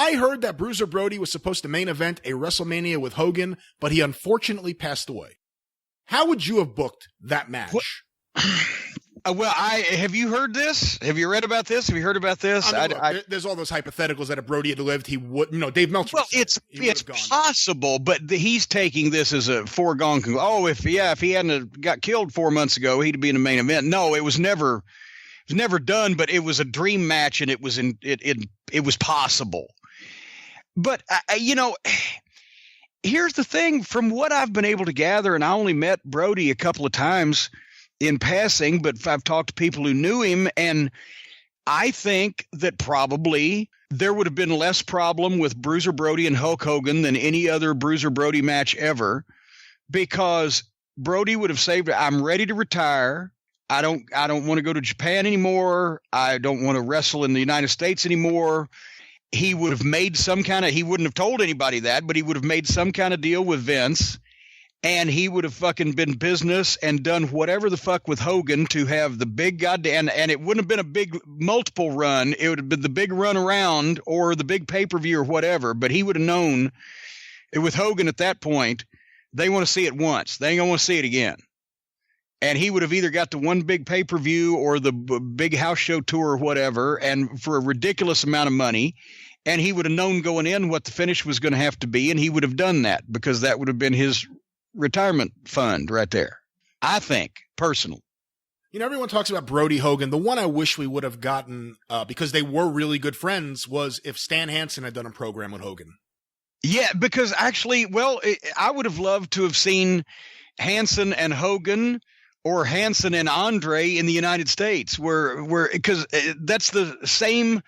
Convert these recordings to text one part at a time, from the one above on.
I heard that Bruiser Brody was supposed to main event a WrestleMania with Hogan, but he unfortunately passed away. How would you have booked that match? Well, have you heard this? Have you read about this? Have you heard about this? I mean, look, there's all those hypotheticals that if Brody had lived, he would, Dave Meltzer. Well, it's possible, but he's taking this as a foregone conclusion. Oh, if he hadn't got killed 4 months ago, he'd be in the main event. No, it was never done, but it was a dream match, and it was possible. But here's the thing: from what I've been able to gather, and I only met Brody a couple of times in passing, but I've talked to people who knew him, and I think that probably there would have been less problem with Bruiser Brody and Hulk Hogan than any other Bruiser Brody match ever, because Brody would have saved it. I'm ready to retire. I don't want to go to Japan anymore. I don't want to wrestle in the United States anymore. He would have made he wouldn't have told anybody that, but he would have made some kind of deal with Vince. And he would have fucking been business and done whatever the fuck with Hogan to have the big goddamn, and it wouldn't have been a big multiple run. It would have been the big run around or the big pay-per-view or whatever. But he would have known with Hogan at that point, they want to see it once. They ain't going to want to see it again. And he would have either got the one big pay-per-view or the big house show tour or whatever, and for a ridiculous amount of money. And he would have known going in what the finish was going to have to be. And he would have done that because that would have been his retirement fund right there, I think, personally. Everyone talks about Brody Hogan. The one I wish we would have gotten, because they were really good friends, was if Stan Hansen had done a program with Hogan. Yeah, because actually, I would have loved to have seen Hansen and Hogan, or Hansen and Andre in the United States, because that's the same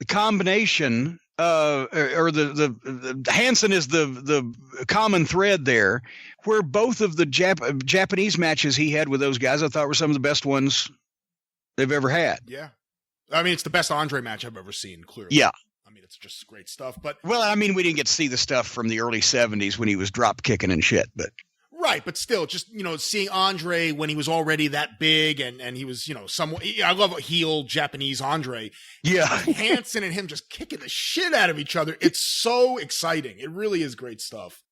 combination. Or the Hansen is the common thread there, where both of the Japanese matches he had with those guys I thought were some of the best ones they've ever had. Yeah. I mean, it's the best Andre match I've ever seen, clearly. Yeah. I mean, it's just great stuff. But we didn't get to see the stuff from the early 70s when he was drop kicking and shit, but right, but still, just, seeing Andre when he was already that big and he was, somewhat, I love a heel Japanese Andre. Yeah. Hansen and him just kicking the shit out of each other. It's so exciting. It really is great stuff.